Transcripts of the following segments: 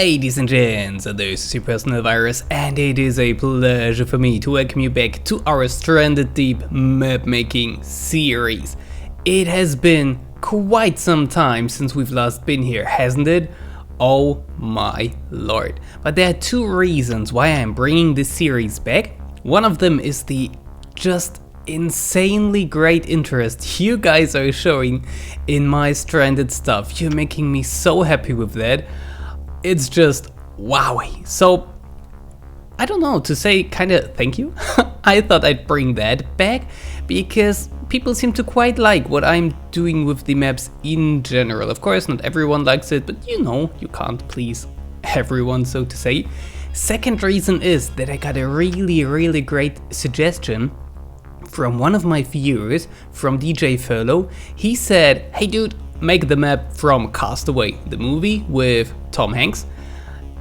Ladies and gents, this is your personal virus, and it is a pleasure for me to welcome you back to our Stranded Deep map making series. It has been quite some time since we've last been here, hasn't it? Oh my lord. But there are two reasons why I'm bringing this series back. One of them is the just insanely great interest you guys are showing in my stranded stuff. You're making me so happy with that. It's just wowie. So I don't know to say kinda thank you. I thought I'd bring that back because people seem to quite like what I'm doing with the maps in general. Of course not everyone likes it, but you know, you can't please everyone, so to say. Second reason is that I got a really great suggestion from one of my viewers, from DJ Furlow. He said, hey dude, make the map from Castaway, the movie with Tom Hanks.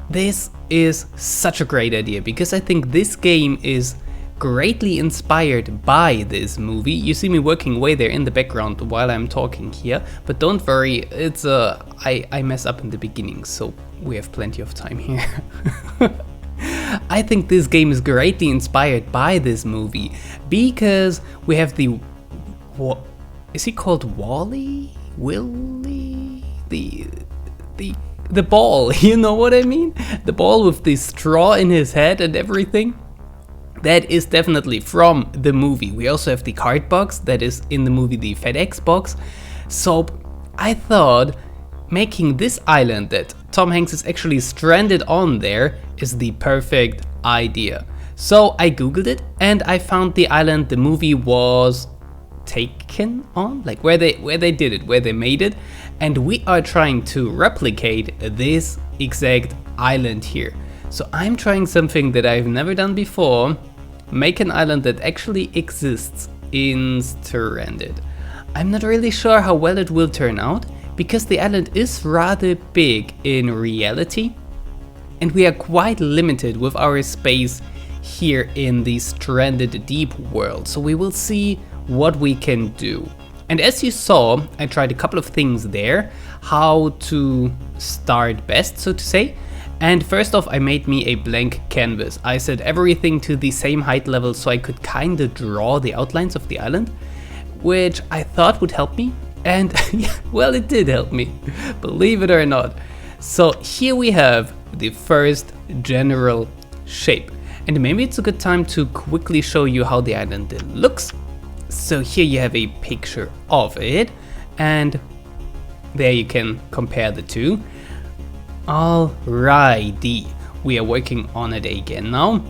This is such a great idea because I think this game is greatly inspired by this movie. You see me working way there in the background while I'm talking here, but don't worry, it's I mess up in the beginning, so we have plenty of time here. I think this game is greatly inspired by this movie because we have the is he called Wally? Willy? The ball, you know what I mean? The ball with the straw in his head and everything. That is definitely from the movie. We also have the card box that is in the movie, the FedEx box. So I thought making this island that Tom Hanks is actually stranded on there is the perfect idea. So I googled it and I found the island the movie was taken on, like where they did it, where they made it, and we are trying to replicate this exact island here. So I'm trying something that I've never done before, make an island that actually exists in Stranded. I'm not really sure how well it will turn out because the island is rather big in reality and we are quite limited with our space here in the Stranded Deep world, so we will see what we can do. And as you saw, I tried a couple of things there, how to start best, so to say. And first off, I made me a blank canvas. I set everything to the same height level so I could kinda draw the outlines of the island, which I thought would help me. And well, it did help me, believe it or not. So here we have the first general shape. And maybe it's a good time to quickly show you how the island looks. So here you have a picture of it, and there you can compare the two. Alrighty, we are working on it again now.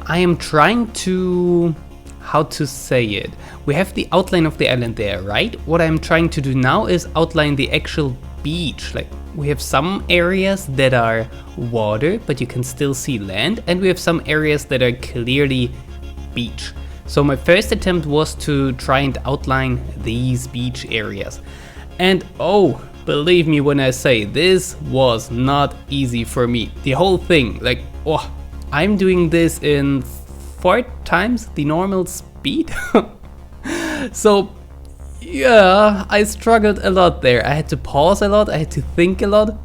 I am trying to, how to say it? We have the outline of the island there, right? What I'm trying to do now is outline the actual beach. Like we have some areas that are water, but you can still see land, and we have some areas that are clearly beach. So my first attempt was to try and outline these beach areas. And oh, believe me when I say this was not easy for me. The whole thing, like, oh, I'm doing this in 4 times the normal speed. So yeah, I struggled a lot there. I had to pause a lot, I had to think a lot.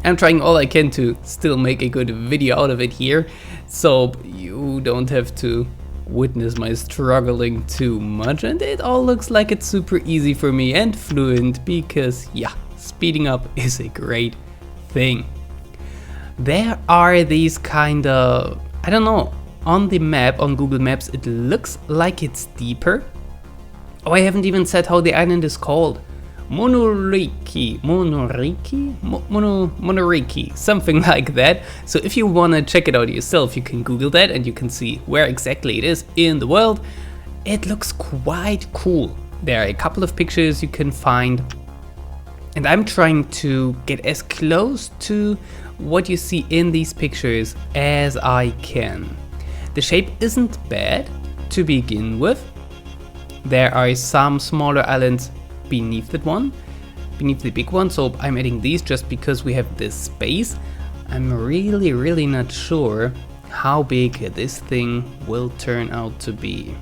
I'm trying all I can to still make a good video out of it here, so you don't have to witness my struggling too much, and it all looks like it's super easy for me and fluent because yeah, speeding up is a great thing. There are these kind of, I don't know, on the map, on Google Maps, it looks like it's deeper. Oh, I haven't even said how the island is called. Monuriki, something like that. So if you wanna check it out yourself, you can Google that and you can see where exactly it is in the world. It looks quite cool. There are a couple of pictures you can find, and I'm trying to get as close to what you see in these pictures as I can. The shape isn't bad to begin with. There are some smaller islands beneath that one, beneath the big one, so I'm adding these just because we have this space. I'm really not sure how big this thing will turn out to be.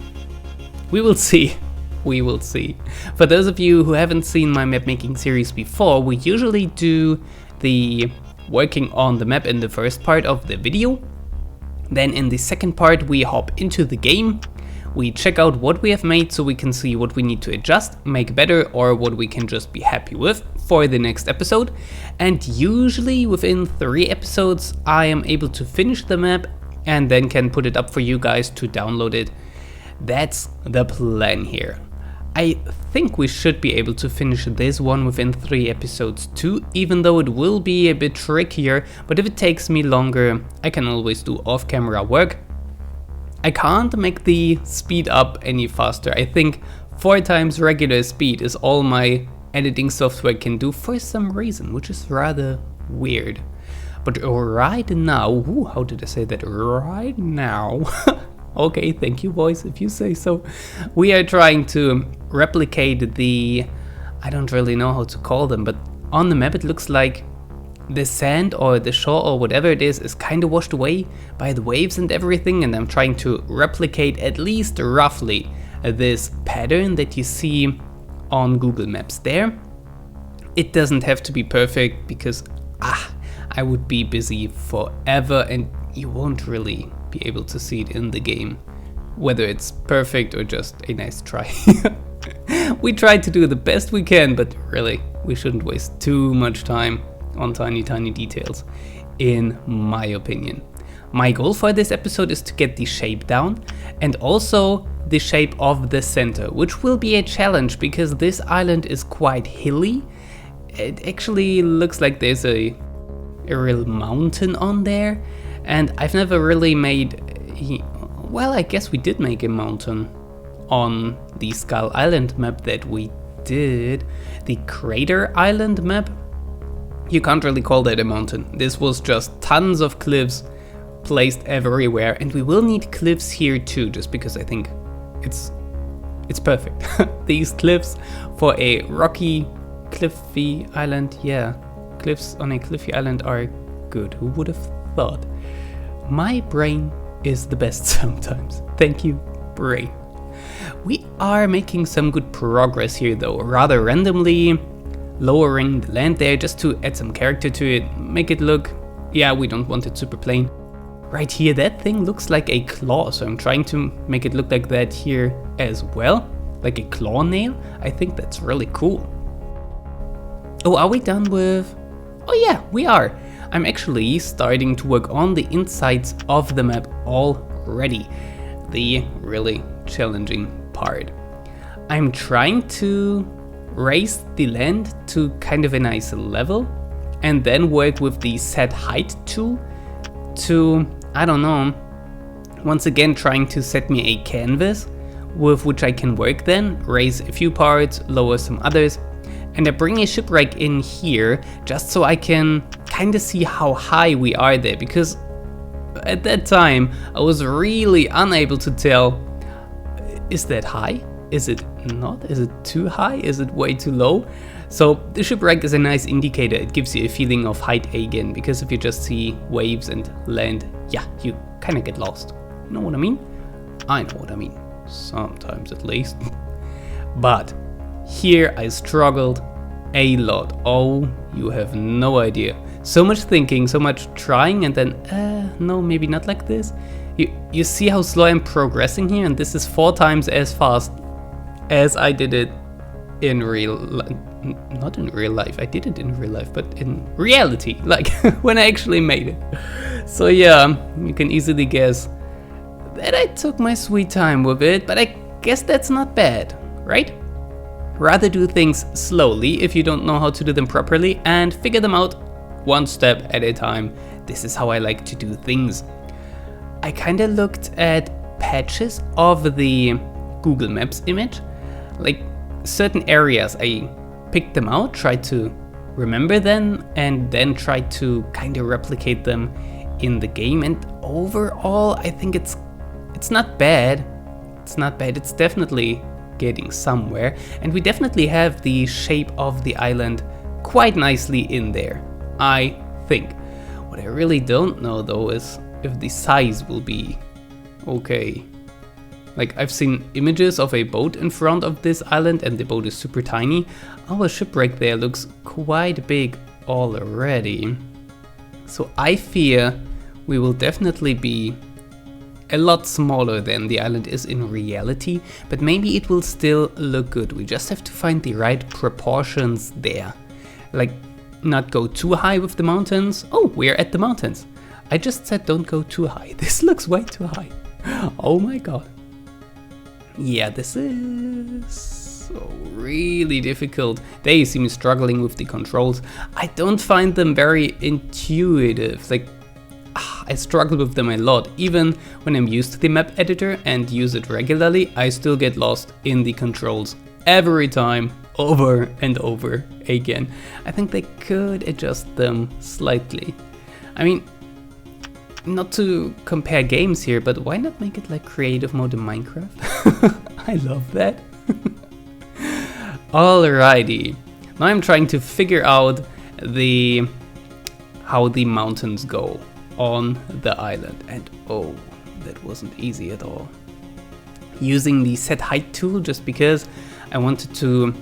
We will see. We will see. For those of you who haven't seen my map making series before, we usually do the working on the map in the first part of the video. Then in the second part we hop into the game, we check out what we have made so we can see what we need to adjust, make better, or what we can just be happy with for the next episode. And usually within 3 episodes I am able to finish the map and then can put it up for you guys to download it. That's the plan here. I think we should be able to finish this one within 3 episodes too, even though it will be a bit trickier, but if it takes me longer, I can always do off-camera work. I can't make the speed up any faster. I think 4 times regular speed is all my editing software can do for some reason, which is rather weird. But right now, how did I say that? Right now, okay, thank you boys if you say so. We are trying to replicate the, I don't really know how to call them, but on the map it looks like the sand or the shore or whatever it is kind of washed away by the waves and everything, and I'm trying to replicate at least roughly this pattern that you see on Google Maps there. It doesn't have to be perfect because I would be busy forever and you won't really be able to see it in the game, whether it's perfect or just a nice try. We try to do the best we can, but really we shouldn't waste too much time on tiny details, in my opinion. My goal for this episode is to get the shape down and also the shape of the center, which will be a challenge because this island is quite hilly. It actually looks like there's a real mountain on there, and I've never really made, well, I guess we did make a mountain on the Skull Island map that we did. The Crater Island map, you can't really call that a mountain. This was just tons of cliffs placed everywhere, and we will need cliffs here too, just because I think it's perfect. These cliffs for a rocky, cliffy island, yeah. Cliffs on a cliffy island are good. Who would have thought? My brain is the best sometimes. Thank you, brain. We are making some good progress here though, rather randomly lowering the land there just to add some character to it, make it look, yeah, we don't want it super plain. Right here, that thing looks like a claw, so I'm trying to make it look like that here as well, like a claw nail. I think that's really cool. Oh, are we done with? Oh yeah, we are. I'm actually starting to work on the insides of the map already. The really challenging part. I'm trying to raise the land to kind of a nice level and then work with the set height tool to, I don't know, once again trying to set me a canvas with which I can work then, raise a few parts, lower some others. And I bring a shipwreck in here just so I can kind of see how high we are there, because at that time I was really unable to tell, is that high? Is it not? Is it too high? Is it way too low? So the shipwreck is a nice indicator. It gives you a feeling of height again, because if you just see waves and land, yeah, you kind of get lost. You know what I mean? I know what I mean. Sometimes at least. But here I struggled a lot. Oh, you have no idea. So much thinking, so much trying, and then, no, maybe not like this. You see how slow I'm progressing here, and this is 4 times as fast as I did it in real life. Not in real life, I did it in real life, but in reality, like when I actually made it. So yeah, you can easily guess that I took my sweet time with it, but I guess that's not bad, right? Rather do things slowly if you don't know how to do them properly and figure them out one step at a time. This is how I like to do things. I kinda looked at patches of the Google Maps image, like certain areas. I picked them out, tried to remember them, and then tried to kinda replicate them in the game. And overall, I think it's not bad. It's not bad. It's definitely getting somewhere, and we definitely have the shape of the island quite nicely in there, I think. What I really don't know though is if the size will be okay. Like, I've seen images of a boat in front of this island and the boat is super tiny. Our shipwreck there looks quite big already. So I fear we will definitely be a lot smaller than the island is in reality, but maybe it will still look good. We just have to find the right proportions there. Like, not go too high with the mountains. Oh, we're at the mountains. I just said don't go too high. This looks way too high. Oh my god. Yeah, this is so really difficult. There you see me struggling with the controls. I don't find them very intuitive. Like, I struggle with them a lot. Even when I'm used to the map editor and use it regularly, I still get lost in the controls every time, over and over again. I think they could adjust them slightly. I mean, not to compare games here, but why not make it like creative mode in Minecraft? I love that. Alrighty, now I'm trying to figure out how the mountains go on the island, and oh, that wasn't easy at all. Using the set height tool just because I wanted to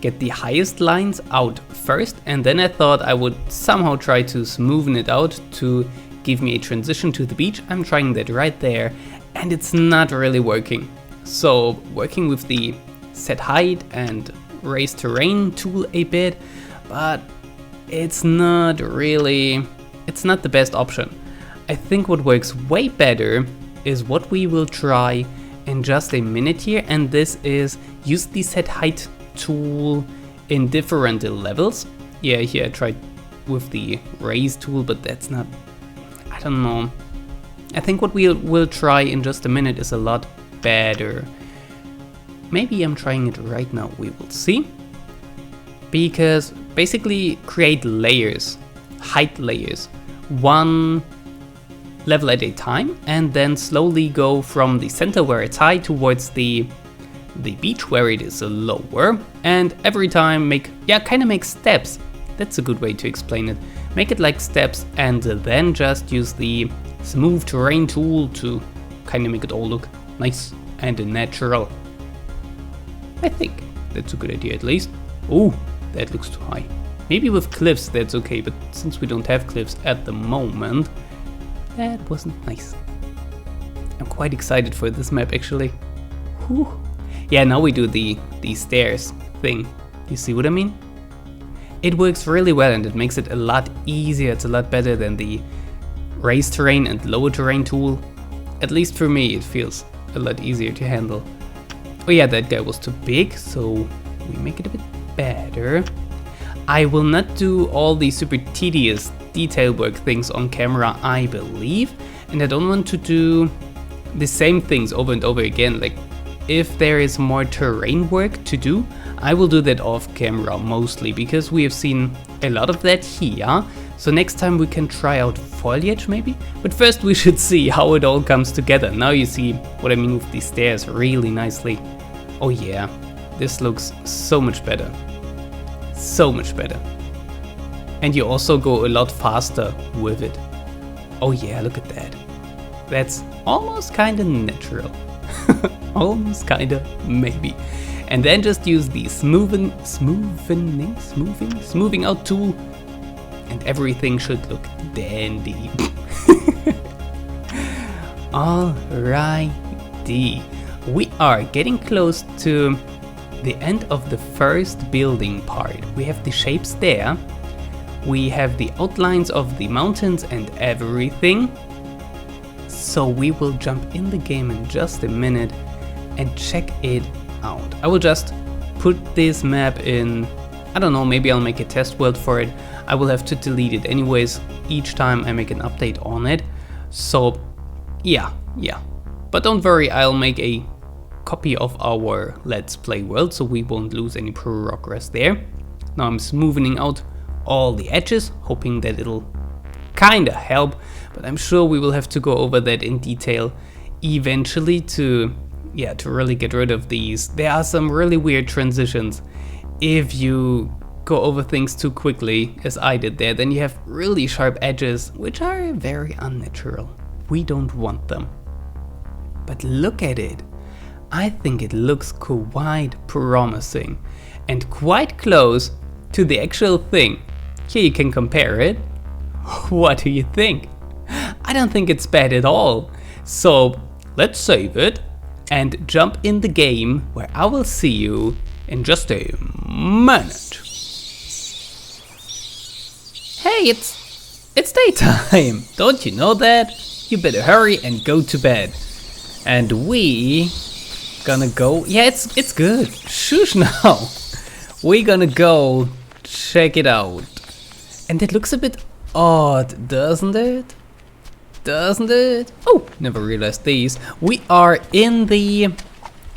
get the highest lines out first, and then I thought I would somehow try to smoothen it out to give me a transition to the beach. I'm trying that right there, and it's not really working. So working with the set height and raise terrain tool a bit, but it's not the best option. I think what works way better is what we will try in just a minute here, and this is use the set height tool in different levels. Yeah, here I tried with the raise tool, but that's not, I don't know. I think what we'll try in just a minute is a lot better. Maybe I'm trying it right now, we will see. Because basically create layers, height layers, one level at a time, and then slowly go from the center where it's high towards the beach where it is lower, and every time make steps. That's a good way to explain it. Make it like steps, and then just use the smooth terrain tool to kind of make it all look nice and natural. I think that's a good idea at least. Oh, that looks too high. Maybe with cliffs that's okay, but since we don't have cliffs at the moment, that wasn't nice. I'm quite excited for this map actually. Whew. Yeah, now we do the stairs thing. You see what I mean? It works really well and it makes it a lot easier. It's a lot better than the raise terrain and lower terrain tool. At least for me, it feels a lot easier to handle. Oh yeah, that guy was too big, so we make it a bit better. I will not do all the super tedious detail work things on camera, I believe, and I don't want to do the same things over and over again. Like, if there is more terrain work to do, I will do that off camera mostly, because we have seen a lot of that here. So next time we can try out foliage maybe, but first we should see how it all comes together. Now you see what I mean with the stairs really nicely. Oh yeah, this looks so much better. So much better. And you also go a lot faster with it. Oh yeah, look at that. That's almost kinda natural. Almost kinda, maybe. And then just use the smoothing out tool, and everything should look dandy. Alrighty. We are getting close to the end of the first building part. We have the shapes there. We have the outlines of the mountains and everything. So we will jump in the game in just a minute and check it out. I will just put this map in, I don't know, maybe I'll make a test world for it. I will have to delete it anyways each time I make an update on it. So yeah. But don't worry, I'll make a copy of our Let's Play world so we won't lose any progress there. Now I'm smoothing out all the edges, hoping that it'll kinda help, but I'm sure we will have to go over that in detail eventually to really get rid of these. There are some really weird transitions. If you go over things too quickly, as I did there, then you have really sharp edges, which are very unnatural. We don't want them. But look at it. I think it looks quite promising and quite close to the actual thing. Here you can compare it. What do you think? I don't think it's bad at all. So let's save it and jump in the game where I will see you in just a minute. Hey, it's daytime. Don't you know that? You better hurry and go to bed. And we gonna go. Yeah, it's good. Shush now. We gonna go check it out. And it looks a bit odd, doesn't it? Doesn't it? Oh, never realized these. We are in the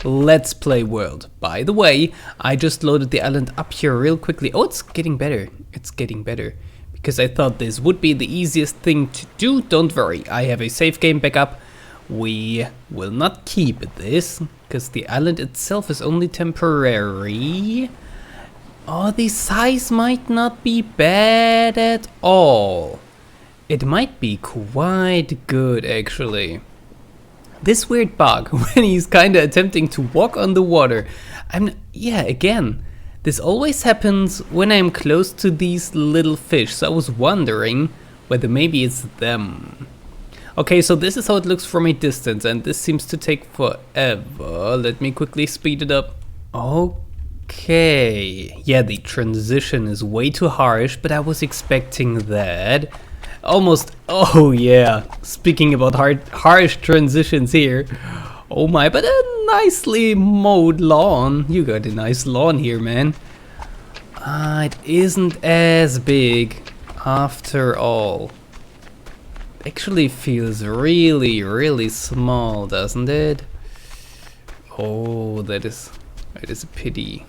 Let's Play world. By the way, I just loaded the island up here real quickly. Oh, it's getting better. It's getting better. Because I thought this would be the easiest thing to do. Don't worry, I have a save game backup. We will not keep this, because the island itself is only temporary. Oh, the size might not be bad at all. It might be quite good, actually. This weird bug, when he's kinda attempting to walk on the water. Yeah, again, this always happens when I'm close to these little fish, so I was wondering whether maybe it's them. Okay, so this is how it looks from a distance, and this seems to take forever. Let me quickly speed it up. Okay, yeah, the transition is way too harsh, but I was expecting that. Almost, oh yeah, speaking about harsh transitions here. Oh my, but a nicely mowed lawn. You got a nice lawn here, man. It isn't as big after all. Actually feels really, really small, doesn't it? Oh, that is a pity.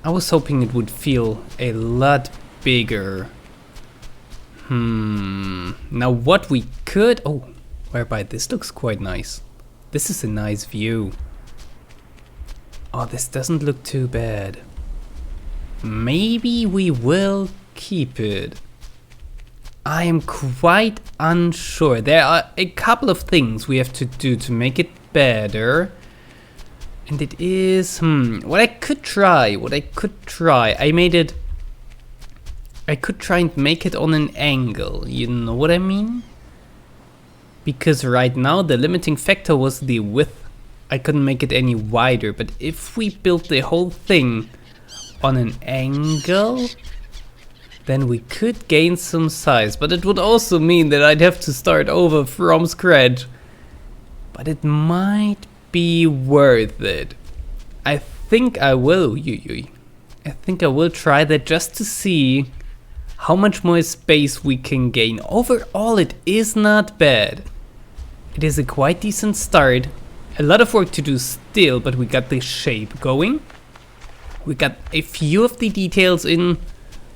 I was hoping it would feel a lot bigger. Now what we could... Oh, whereby this looks quite nice. This is a nice view. Oh, this doesn't look too bad. Maybe we will keep it. I am quite unsure. There are a couple of things we have to do to make it better. And it is... What I could try. I could try and make it on an angle. You know what I mean? Because right now the limiting factor was the width. I couldn't make it any wider. But if we built the whole thing on an angle, then we could gain some size. But it would also mean that I'd have to start over from scratch. But it might be worth it. I think I will. I think I will try that just to see how much more space we can gain. Overall, it is not bad. It is a quite decent start. A lot of work to do still, but we got the shape going. We got a few of the details in,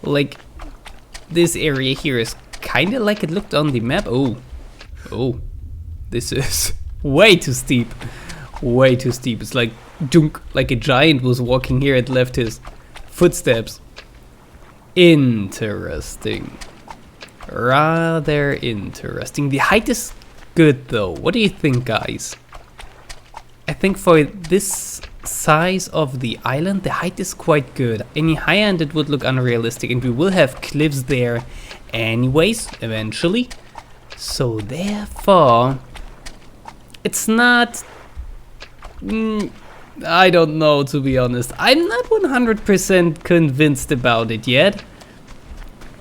like this area here is kind of like it looked on the map. Oh, this is way too steep. Way too steep. It's like dunk, like a giant was walking here and left his footsteps. Interesting. Rather interesting. The height is good though. What do you think, guys? I think for this size of the island, the height is quite good. Any higher and it would look unrealistic, and we will have cliffs there anyways, eventually. So therefore, it's not... I don't know, to be honest. I'm not 100% convinced about it yet.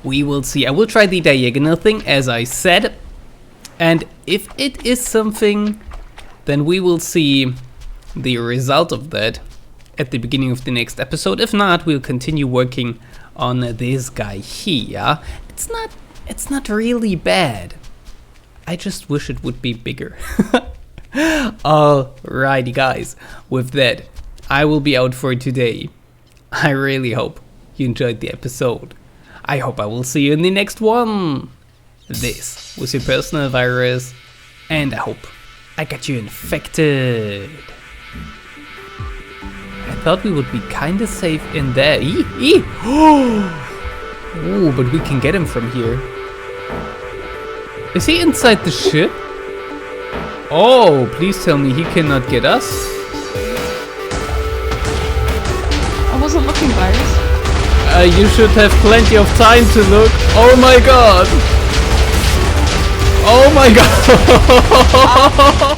We will see. I will try the diagonal thing, as I said. And if it is something, then we will see the result of that at the beginning of the next episode. If not, we'll continue working on this guy here. It's not really bad. I just wish it would be bigger. Alrighty guys, with that, I will be out for today. I really hope you enjoyed the episode. I hope I will see you in the next one. This was your personal virus, and I hope I got you infected. I thought we would be kinda safe in there. Oh, but we can get him from here. Is he inside the ship? Oh, please tell me he cannot get us. I wasn't looking, Virus. You should have plenty of time to look. Oh my god! Oh my god!